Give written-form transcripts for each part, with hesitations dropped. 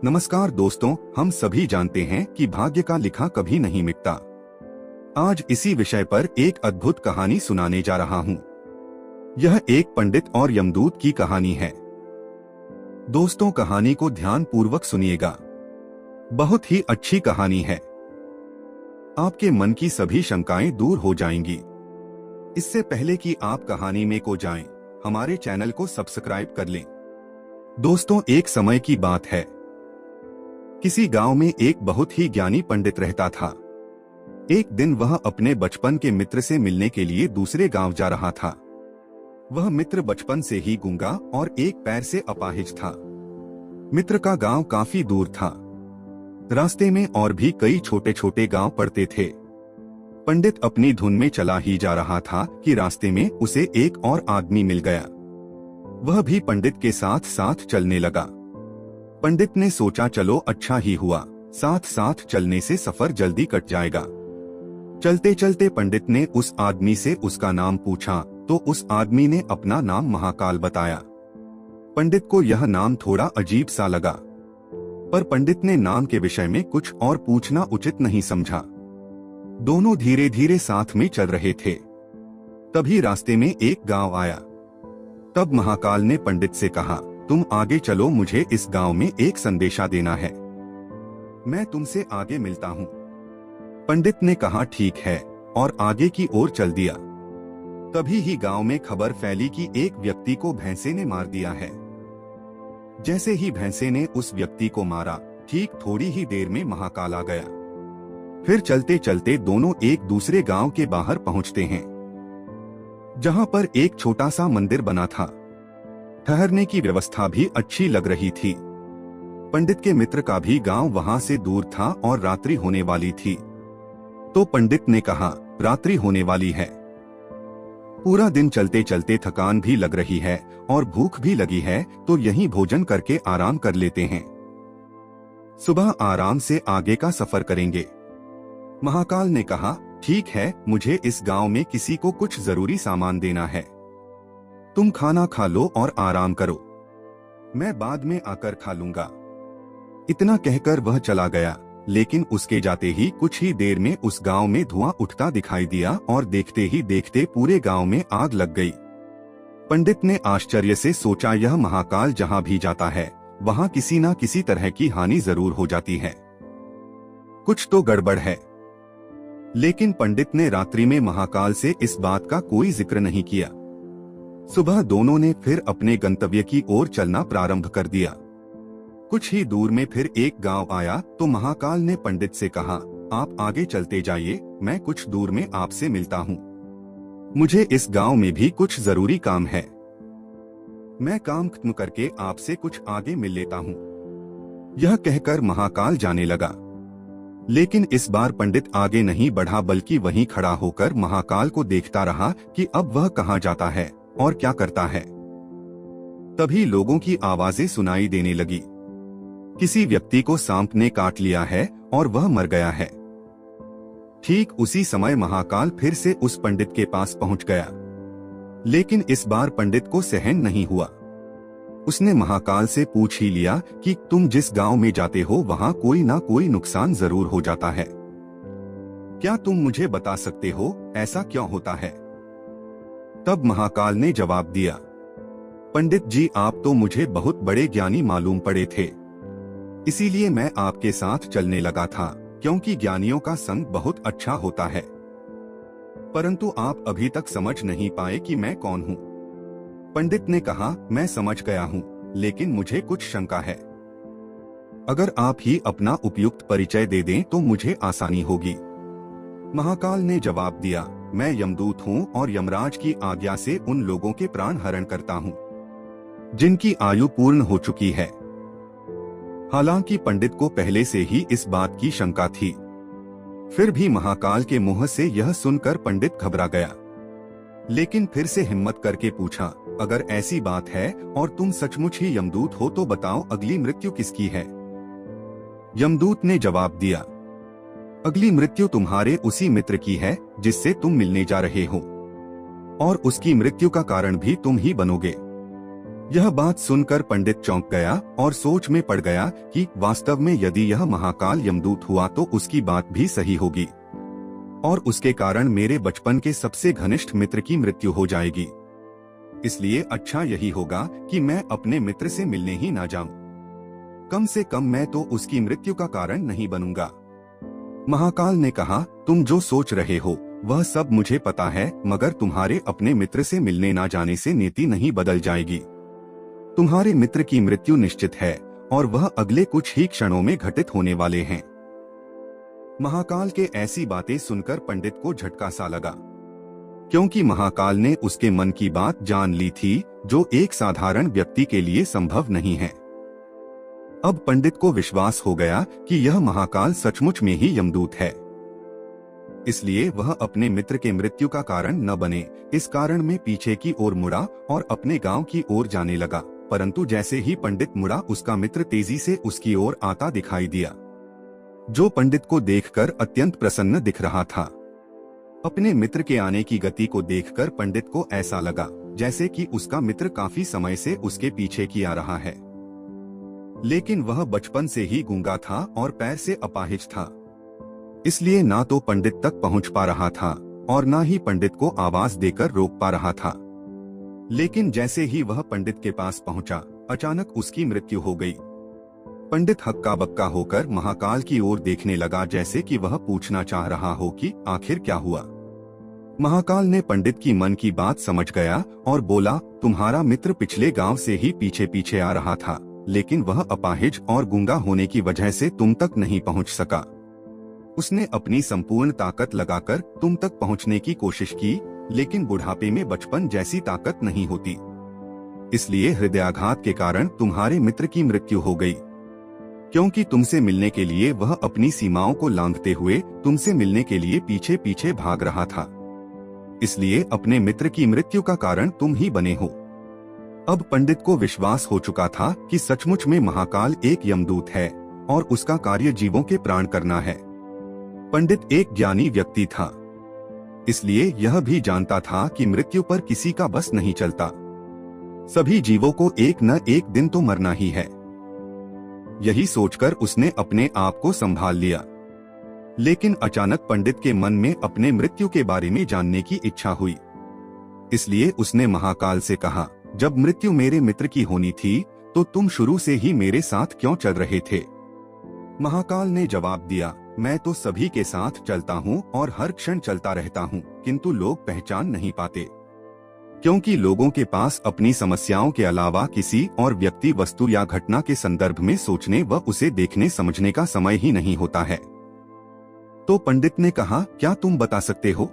नमस्कार दोस्तों, हम सभी जानते हैं कि भाग्य का लिखा कभी नहीं मिटता। आज इसी विषय पर एक अद्भुत कहानी सुनाने जा रहा हूँ। यह एक पंडित और यमदूत की कहानी है। दोस्तों, कहानी को ध्यान पूर्वक सुनिएगा। बहुत ही अच्छी कहानी है। आपके मन की सभी शंकाएं दूर हो जाएंगी। इससे पहले कि आप कहानी में को जाएं, हमारे चैनल को सब्सक्राइब कर लें। दोस्तों, एक समय की बात है। किसी गांव में एक बहुत ही ज्ञानी पंडित रहता था। एक दिन वह अपने बचपन के मित्र से मिलने के लिए दूसरे गांव जा रहा था। वह मित्र बचपन से ही गूंगा और एक पैर से अपाहिज था। मित्र का गांव काफी दूर था। रास्ते में और भी कई छोटे छोटे गांव पड़ते थे। पंडित अपनी धुन में चला ही जा रहा था कि रास्ते में उसे एक और आदमी मिल गया। वह भी पंडित के साथ साथ चलने लगा। पंडित ने सोचा, चलो अच्छा ही हुआ, साथ साथ चलने से सफर जल्दी कट जाएगा। चलते चलते पंडित ने उस आदमी से उसका नाम पूछा तो उस आदमी ने अपना नाम महाकाल बताया। पंडित को यह नाम थोड़ा अजीब सा लगा, पर पंडित ने नाम के विषय में कुछ और पूछना उचित नहीं समझा। दोनों धीरे धीरे साथ में चल रहे थे। तभी रास्ते में एक गांव आया। तब महाकाल ने पंडित से कहा, तुम आगे चलो, मुझे इस गांव में एक संदेशा देना है। मैं तुमसे आगे मिलता हूँ। पंडित ने कहा, ठीक है, और आगे की ओर चल दिया। तभी ही गांव में खबर फैली कि एक व्यक्ति को भैंसे ने मार दिया है। जैसे ही भैंसे ने उस व्यक्ति को मारा, ठीक थोड़ी ही देर में महाकाल आ गया। फिर चलते चलते दोनों एक दूसरे गांव के बाहर पहुंचते हैं, जहां पर एक छोटा सा मंदिर बना था। ठहरने की व्यवस्था भी अच्छी लग रही थी। पंडित के मित्र का भी गांव वहां से दूर था और रात्रि होने वाली थी। तो पंडित ने कहा, रात्रि होने वाली है, पूरा दिन चलते चलते थकान भी लग रही है और भूख भी लगी है, तो यहीं भोजन करके आराम कर लेते हैं। सुबह आराम से आगे का सफर करेंगे। महाकाल ने कहा, ठीक है, मुझे इस गांव में किसी को कुछ जरूरी सामान देना है। तुम खाना खा लो और आराम करो, मैं बाद में आकर खा लूंगा। इतना कहकर वह चला गया, लेकिन उसके जाते ही कुछ ही देर में उस गांव में धुआं उठता दिखाई दिया और देखते ही देखते पूरे गांव में आग लग गई। पंडित ने आश्चर्य से सोचा, यह महाकाल जहां भी जाता है वहां किसी न किसी तरह की हानि जरूर हो जाती है, कुछ तो गड़बड़ है। लेकिन पंडित ने रात्रि में महाकाल से इस बात का कोई जिक्र नहीं किया। सुबह दोनों ने फिर अपने गंतव्य की ओर चलना प्रारंभ कर दिया। कुछ ही दूर में फिर एक गांव आया तो महाकाल ने पंडित से कहा, आप आगे चलते जाइए, मैं कुछ दूर में आपसे मिलता हूँ। मुझे इस गांव में भी कुछ जरूरी काम है। मैं काम खत्म करके आपसे कुछ आगे मिल लेता हूँ। यह कहकर महाकाल जाने लगा। लेकिन इस बार पंडित आगे नहीं बढ़ा, बल्कि वहीं खड़ा होकर महाकाल को देखता रहा कि अब वह कहाँ जाता है और क्या करता है। तभी लोगों की आवाजें सुनाई देने लगी। किसी व्यक्ति को सांप ने काट लिया है और वह मर गया है। ठीक उसी समय महाकाल फिर से उस पंडित के पास पहुंच गया। लेकिन इस बार पंडित को सहन नहीं हुआ। उसने महाकाल से पूछ ही लिया कि तुम जिस गांव में जाते हो वहां कोई ना कोई नुकसान जरूर हो जाता है। क्या तुम मुझे बता सकते हो ऐसा क्यों होता है? तब महाकाल ने जवाब दिया, पंडित जी, आप तो मुझे बहुत बड़े ज्ञानी मालूम पड़े थे, इसीलिए मैं आपके साथ चलने लगा था, क्योंकि ज्ञानियों का संग बहुत अच्छा होता है। परंतु आप अभी तक समझ नहीं पाए कि मैं कौन हूँ। पंडित ने कहा, मैं समझ गया हूँ, लेकिन मुझे कुछ शंका है। अगर आप ही अपना उपयुक्त परिचय दे दें तो मुझे आसानी होगी। महाकाल ने जवाब दिया, मैं यमदूत हूँ और यमराज की आज्ञा से उन लोगों के प्राण हरण करता हूँ जिनकी आयु पूर्ण हो चुकी है। हालांकि पंडित को पहले से ही इस बात की शंका थी, फिर भी महाकाल के मुंह से यह सुनकर पंडित घबरा गया। लेकिन फिर से हिम्मत करके पूछा, अगर ऐसी बात है और तुम सचमुच ही यमदूत हो तो बताओ, अगली मृत्यु किसकी है? यमदूत ने जवाब दिया, अगली मृत्यु तुम्हारे उसी मित्र की है जिससे तुम मिलने जा रहे हो, और उसकी मृत्यु का कारण भी तुम ही बनोगे। यह बात सुनकर पंडित चौंक गया और सोच में पड़ गया कि वास्तव में यदि यह महाकाल यमदूत हुआ तो उसकी बात भी सही होगी और उसके कारण मेरे बचपन के सबसे घनिष्ठ मित्र की मृत्यु हो जाएगी। इसलिए अच्छा यही होगा कि मैं अपने मित्र से मिलने ही ना जाऊं। कम से कम मैं तो उसकी मृत्यु का कारण नहीं बनूंगा। महाकाल ने कहा, तुम जो सोच रहे हो वह सब मुझे पता है, मगर तुम्हारे अपने मित्र से मिलने ना जाने से नीति नहीं बदल जाएगी। तुम्हारे मित्र की मृत्यु निश्चित है और वह अगले कुछ ही क्षणों में घटित होने वाले हैं। महाकाल के ऐसी बातें सुनकर पंडित को झटका सा लगा, क्योंकि महाकाल ने उसके मन की बात जान ली थी, जो एक साधारण व्यक्ति के लिए संभव नहीं है। अब पंडित को विश्वास हो गया कि यह महाकाल सचमुच में ही यमदूत है। इसलिए वह अपने मित्र के मृत्यु का कारण न बने, इस कारण में पीछे की ओर मुड़ा और अपने गांव की ओर जाने लगा। परंतु जैसे ही पंडित मुड़ा, उसका मित्र तेजी से उसकी ओर आता दिखाई दिया, जो पंडित को देखकर अत्यंत प्रसन्न दिख रहा था। अपने मित्र के आने की गति को देखकर पंडित को ऐसा लगा जैसे कि उसका मित्र काफी समय से उसके पीछे की आ रहा है, लेकिन वह बचपन से ही गूंगा था और पैर से अपाहिज था, इसलिए ना तो पंडित तक पहुंच पा रहा था और ना ही पंडित को आवाज देकर रोक पा रहा था। लेकिन जैसे ही वह पंडित के पास पहुंचा, अचानक उसकी मृत्यु हो गई। पंडित हक्का बक्का होकर महाकाल की ओर देखने लगा, जैसे कि वह पूछना चाह रहा हो कि आखिर क्या हुआ। महाकाल ने पंडित की मन की बात समझ गया और बोला, तुम्हारा मित्र पिछले गांव से ही पीछे पीछे आ रहा था, लेकिन वह अपाहिज और गूंगा होने की वजह से तुम तक नहीं पहुंच सका। उसने अपनी संपूर्ण ताकत लगाकर तुम तक पहुंचने की कोशिश की, लेकिन बुढ़ापे में बचपन जैसी ताकत नहीं होती, इसलिए हृदयाघात के कारण तुम्हारे मित्र की मृत्यु हो गई। क्योंकि तुमसे मिलने के लिए वह अपनी सीमाओं को लांघते हुए तुमसे मिलने के लिए पीछे पीछे भाग रहा था, इसलिए अपने मित्र की मृत्यु का कारण तुम ही बने हो। अब पंडित को विश्वास हो चुका था कि सचमुच में महाकाल एक यमदूत है और उसका कार्य जीवों के प्राण करना है। पंडित एक ज्ञानी व्यक्ति था, इसलिए यह भी जानता था कि मृत्यु पर किसी का बस नहीं चलता। सभी जीवों को एक न एक दिन तो मरना ही है। यही सोचकर उसने अपने आप को संभाल लिया। लेकिन अचानक पंडित के मन में अपने मृत्यु के बारे में जानने की इच्छा हुई, इसलिए उसने महाकाल से कहा, जब मृत्यु मेरे मित्र की होनी थी तो तुम शुरू से ही मेरे साथ क्यों चल रहे थे? महाकाल ने जवाब दिया, मैं तो सभी के साथ चलता हूँ और हर क्षण चलता रहता हूँ, किंतु लोग पहचान नहीं पाते, क्योंकि लोगों के पास अपनी समस्याओं के अलावा किसी और व्यक्ति, वस्तु या घटना के संदर्भ में सोचने व उसे देखने समझने का समय ही नहीं होता है। तो पंडित ने कहा, क्या तुम बता सकते हो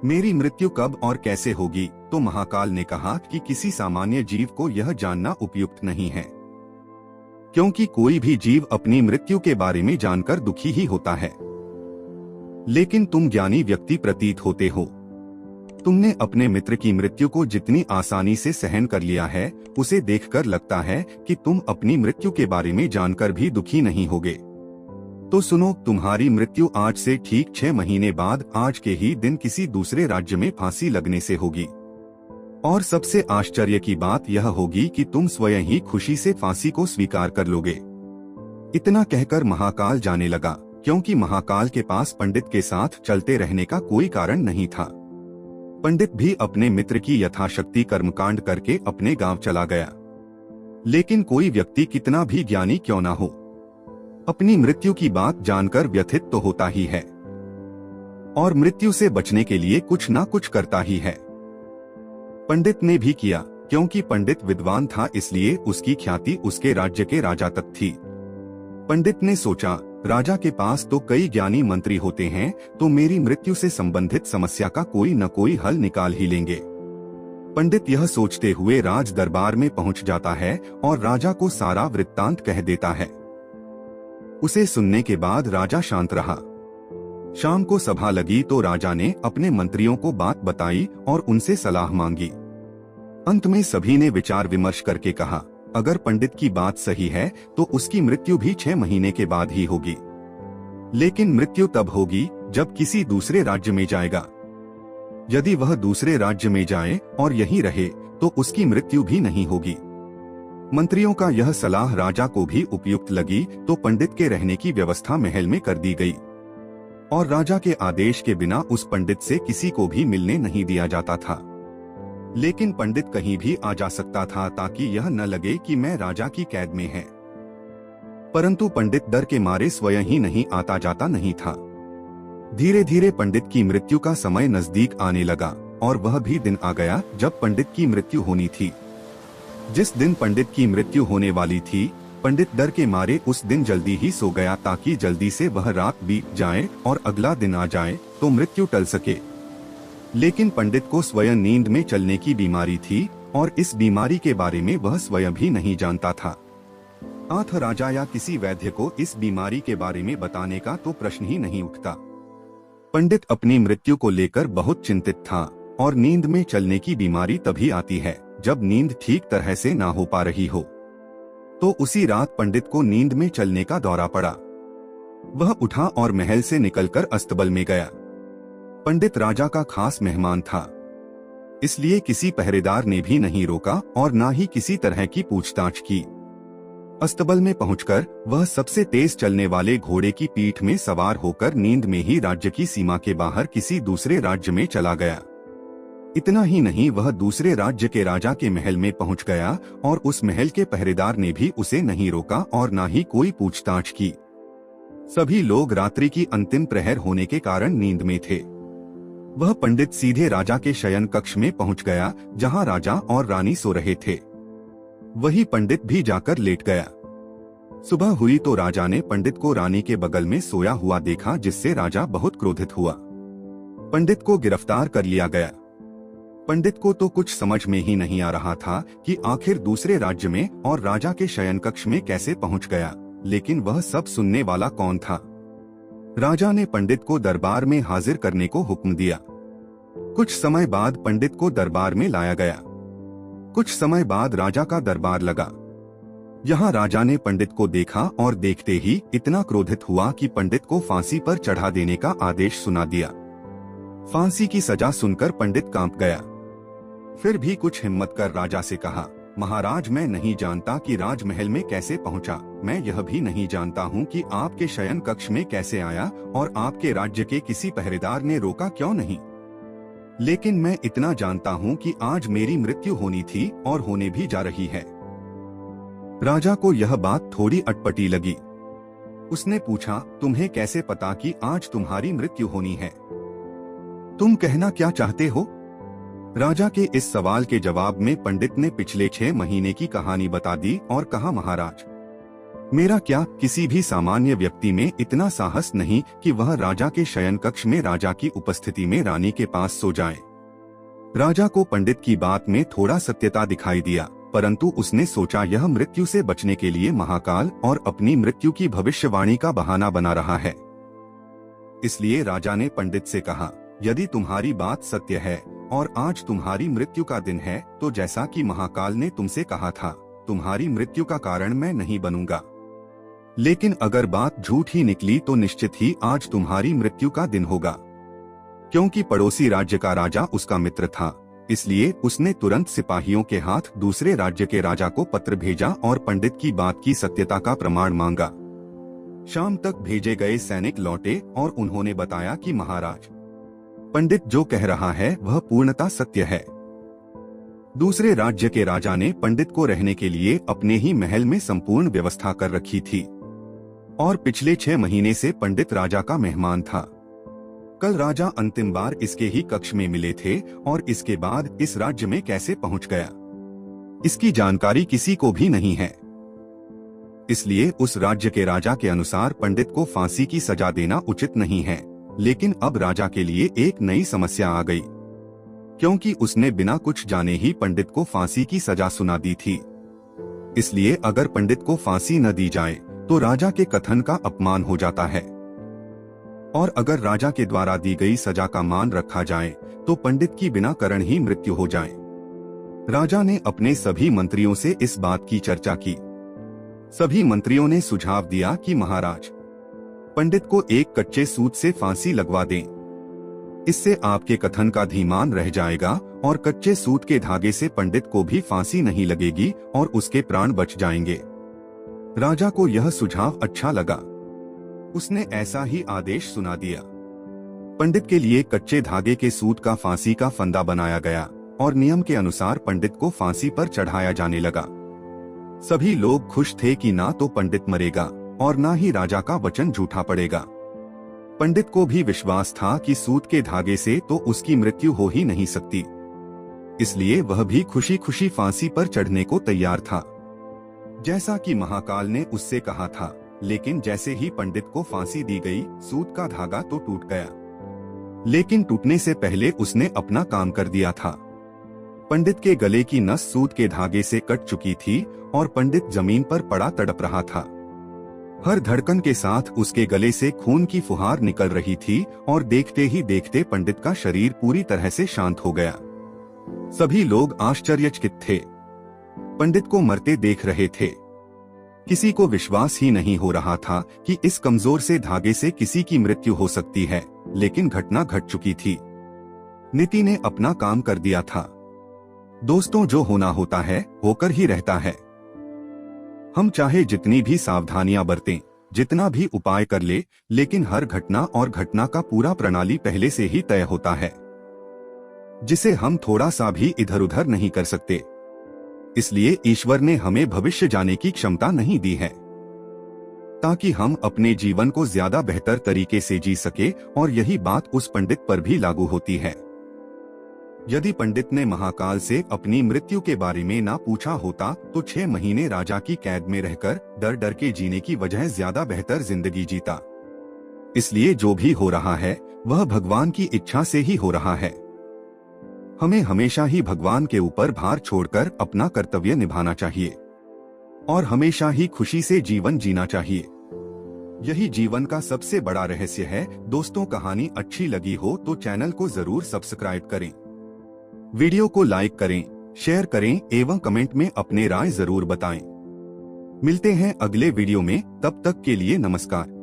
मेरी मृत्यु कब और कैसे होगी? तो महाकाल ने कहा कि किसी सामान्य जीव को यह जानना उपयुक्त नहीं है, क्योंकि कोई भी जीव अपनी मृत्यु के बारे में जानकर दुखी ही होता है। लेकिन तुम ज्ञानी व्यक्ति प्रतीत होते हो। तुमने अपने मित्र की मृत्यु को जितनी आसानी से सहन कर लिया है, उसे देखकर लगता है कि तुम अपनी मृत्यु के बारे में जानकर भी दुखी नहीं होगे। तो सुनो, तुम्हारी मृत्यु आज से ठीक 6 महीने बाद आज के ही दिन किसी दूसरे राज्य में फांसी लगने से होगी। और सबसे आश्चर्य की बात यह होगी कि तुम स्वयं ही खुशी से फांसी को स्वीकार कर लोगे। इतना कहकर महाकाल जाने लगा, क्योंकि महाकाल के पास पंडित के साथ चलते रहने का कोई कारण नहीं था। पंडित भी अपने मित्र की यथाशक्ति कर्मकांड करके अपने गांव चला गया। लेकिन कोई व्यक्ति कितना भी ज्ञानी क्यों ना हो, अपनी मृत्यु की बात जानकर व्यथित तो होता ही है और मृत्यु से बचने के लिए कुछ ना कुछ करता ही है। पंडित ने भी किया, क्योंकि पंडित विद्वान था, इसलिए उसकी ख्याति उसके राज्य के राजा तक थी। पंडित ने सोचा, राजा के पास तो कई ज्ञानी मंत्री होते हैं, तो मेरी मृत्यु से संबंधित समस्या का कोई न कोई हल निकाल ही लेंगे। पंडित यह सोचते हुए राज दरबार में पहुंच जाता है और राजा को सारा वृत्तांत कह देता है। उसे सुनने के बाद राजा शांत रहा। शाम को सभा लगी तो राजा ने अपने मंत्रियों को बात बताई और उनसे सलाह मांगी। अंत में सभी ने विचार विमर्श करके कहा, अगर पंडित की बात सही है तो उसकी मृत्यु भी 6 महीने के बाद ही होगी। लेकिन मृत्यु तब होगी जब किसी दूसरे राज्य में जाएगा। यदि वह दूसरे राज्य में जाए और यहीं रहे तो उसकी मृत्यु भी नहीं होगी। मंत्रियों का यह सलाह राजा को भी उपयुक्त लगी, तो पंडित के रहने की व्यवस्था महल में कर दी गई और राजा के आदेश के बिना उस पंडित से किसी को भी मिलने नहीं दिया जाता था। लेकिन पंडित कहीं भी आ जा सकता था ताकि यह न लगे कि मैं राजा की कैद में है। परंतु पंडित डर के मारे स्वयं ही नहीं आता जाता नहीं था। धीरे धीरे पंडित की मृत्यु का समय नजदीक आने लगा और वह भी दिन आ गया जब पंडित की मृत्यु होनी थी। जिस दिन पंडित की मृत्यु होने वाली थी, पंडित डर के मारे उस दिन जल्दी ही सो गया ताकि जल्दी से वह रात बीत जाए और अगला दिन आ जाए तो मृत्यु टल सके। लेकिन पंडित को स्वयं नींद में चलने की बीमारी थी और इस बीमारी के बारे में वह स्वयं भी नहीं जानता था। आठ राजा या किसी वैद्य को इस बीमारी के बारे में बताने का तो प्रश्न ही नहीं उठता। पंडित अपनी मृत्यु को लेकर बहुत चिंतित था और नींद में चलने की बीमारी तभी आती है जब नींद ठीक तरह से ना हो पा रही हो। तो उसी रात पंडित को नींद में चलने का दौरा पड़ा। वह उठा और महल से निकलकर अस्तबल में गया। पंडित राजा का खास मेहमान था, इसलिए किसी पहरेदार ने भी नहीं रोका और ना ही किसी तरह की पूछताछ की। अस्तबल में पहुंचकर वह सबसे तेज चलने वाले घोड़े की पीठ में सवार होकर नींद में ही राज्य की सीमा के बाहर किसी दूसरे राज्य में चला गया। इतना ही नहीं, वह दूसरे राज्य के राजा के महल में पहुंच गया और उस महल के पहरेदार ने भी उसे नहीं रोका और ना ही कोई पूछताछ की। सभी लोग रात्रि की अंतिम प्रहर होने के कारण नींद में थे। वह पंडित सीधे राजा के शयन कक्ष में पहुंच गया जहां राजा और रानी सो रहे थे। वही पंडित भी जाकर लेट गया। सुबह हुई तो राजा ने पंडित को रानी के बगल में सोया हुआ देखा, जिससे राजा बहुत क्रोधित हुआ। पंडित को गिरफ्तार कर लिया गया। पंडित को तो कुछ समझ में ही नहीं आ रहा था कि आखिर दूसरे राज्य में और राजा के शयन कक्ष में कैसे पहुंच गया, लेकिन वह सब सुनने वाला कौन था। राजा ने पंडित को दरबार में हाजिर करने को हुक्म दिया। कुछ समय बाद पंडित को दरबार में लाया गया। कुछ समय बाद राजा का दरबार लगा। यहाँ राजा ने पंडित को देखा और देखते ही इतना क्रोधित हुआ कि पंडित को फांसी पर चढ़ा देने का आदेश सुना दिया। फांसी की सजा सुनकर पंडित कांप गया। फिर भी कुछ हिम्मत कर राजा से कहा, महाराज, मैं नहीं जानता कि राजमहल में कैसे पहुंचा। मैं यह भी नहीं जानता हूं कि आपके शयन कक्ष में कैसे आया और आपके राज्य के किसी पहरेदार ने रोका क्यों नहीं। लेकिन मैं इतना जानता हूं कि आज मेरी मृत्यु होनी थी और होने भी जा रही है। राजा को यह बात थोड़ी अटपटी लगी। उसने पूछा, तुम्हें कैसे पता कि आज तुम्हारी मृत्यु होनी है? तुम कहना क्या चाहते हो? राजा के इस सवाल के जवाब में पंडित ने पिछले 6 महीने की कहानी बता दी और कहा, महाराज, मेरा क्या, किसी भी सामान्य व्यक्ति में इतना साहस नहीं कि वह राजा के शयन कक्ष में राजा की उपस्थिति में रानी के पास सो जाए। राजा को पंडित की बात में थोड़ा सत्यता दिखाई दिया, परंतु उसने सोचा यह मृत्यु से बचने के लिए महाकाल और अपनी मृत्यु की भविष्यवाणी का बहाना बना रहा है। इसलिए राजा ने पंडित से कहा, यदि तुम्हारी बात सत्य है और आज तुम्हारी मृत्यु का दिन है, तो जैसा कि महाकाल ने तुमसे कहा था, तुम्हारी मृत्यु का कारण मैं नहीं बनूंगा। लेकिन अगर बात झूठ ही निकली तो निश्चित ही आज तुम्हारी मृत्यु का दिन होगा। क्योंकि पड़ोसी राज्य का राजा उसका मित्र था, इसलिए उसने तुरंत सिपाहियों के हाथ दूसरे राज्य के राजा को पत्र भेजा और पंडित की बात की सत्यता का प्रमाण मांगा। शाम तक भेजे गए सैनिक लौटे और उन्होंने बताया कि महाराज, पंडित जो कह रहा है वह पूर्णतः सत्य है। दूसरे राज्य के राजा ने पंडित को रहने के लिए अपने ही महल में संपूर्ण व्यवस्था कर रखी थी और पिछले 6 महीने से पंडित राजा का मेहमान था। कल राजा अंतिम बार इसके ही कक्ष में मिले थे और इसके बाद इस राज्य में कैसे पहुंच गया, इसकी जानकारी किसी को भी नहीं है। इसलिए उस राज्य के राजा के अनुसार पंडित को फांसी की सजा देना उचित नहीं है। लेकिन अब राजा के लिए एक नई समस्या आ गई, क्योंकि उसने बिना कुछ जाने ही पंडित को फांसी की सजा सुना दी थी। इसलिए अगर पंडित को फांसी न दी जाए तो राजा के कथन का अपमान हो जाता है, और अगर राजा के द्वारा दी गई सजा का मान रखा जाए तो पंडित की बिना कारण ही मृत्यु हो जाए। राजा ने अपने सभी मंत्रियों से इस बात की चर्चा की। सभी मंत्रियों ने सुझाव दिया कि महाराज, पंडित को एक कच्चे सूत से फांसी लगवा दें। इससे आपके कथन का धीमान रह जाएगा और कच्चे सूत के धागे से पंडित को भी फांसी नहीं लगेगी और उसके प्राण बच जाएंगे। राजा को यह सुझाव अच्छा लगा। उसने ऐसा ही आदेश सुना दिया। पंडित के लिए कच्चे धागे के सूत का फांसी का फंदा बनाया गया और नियम के अनुसार पंडित को फांसी पर चढ़ाया जाने लगा। सभी लोग खुश थे कि ना तो पंडित मरेगा और ना ही राजा का वचन झूठा पड़ेगा। पंडित को भी विश्वास था कि सूत के धागे से तो उसकी मृत्यु हो ही नहीं सकती, इसलिए वह भी खुशी खुशी फांसी पर चढ़ने को तैयार था, जैसा कि महाकाल ने उससे कहा था। लेकिन जैसे ही पंडित को फांसी दी गई, सूत का धागा तो टूट गया, लेकिन टूटने से पहले उसने अपना काम कर दिया था। पंडित के गले की नस सूत के धागे से कट चुकी थी और पंडित जमीन पर पड़ा तड़प रहा था। हर धड़कन के साथ उसके गले से खून की फुहार निकल रही थी और देखते ही देखते पंडित का शरीर पूरी तरह से शांत हो गया। सभी लोग आश्चर्यचकित थे, पंडित को मरते देख रहे थे। किसी को विश्वास ही नहीं हो रहा था कि इस कमजोर से धागे से किसी की मृत्यु हो सकती है, लेकिन घटना घट चुकी थी। नीति ने अपना काम कर दिया था। दोस्तों, जो होना होता है होकर ही रहता है। हम चाहे जितनी भी सावधानियां बरतें, जितना भी उपाय कर ले, लेकिन हर घटना और घटना का पूरा प्रणाली पहले से ही तय होता है, जिसे हम थोड़ा सा भी इधर उधर नहीं कर सकते। इसलिए ईश्वर ने हमें भविष्य जाने की क्षमता नहीं दी है, ताकि हम अपने जीवन को ज्यादा बेहतर तरीके से जी सके। और यही बात उस पंडित पर भी लागू होती है। यदि पंडित ने महाकाल से अपनी मृत्यु के बारे में ना पूछा होता तो 6 महीने राजा की कैद में रहकर डर डर के जीने की वजह ज्यादा बेहतर जिंदगी जीता। इसलिए जो भी हो रहा है वह भगवान की इच्छा से ही हो रहा है। हमें हमेशा ही भगवान के ऊपर भार छोड़कर अपना कर्तव्य निभाना चाहिए और हमेशा ही खुशी से जीवन जीना चाहिए। यही जीवन का सबसे बड़ा रहस्य है। दोस्तों, कहानी अच्छी लगी हो तो चैनल को जरूर सब्सक्राइब करें, वीडियो को लाइक करें, शेयर करें एवं कमेंट में अपने राय जरूर बताएं। मिलते हैं अगले वीडियो में, तब तक के लिए नमस्कार।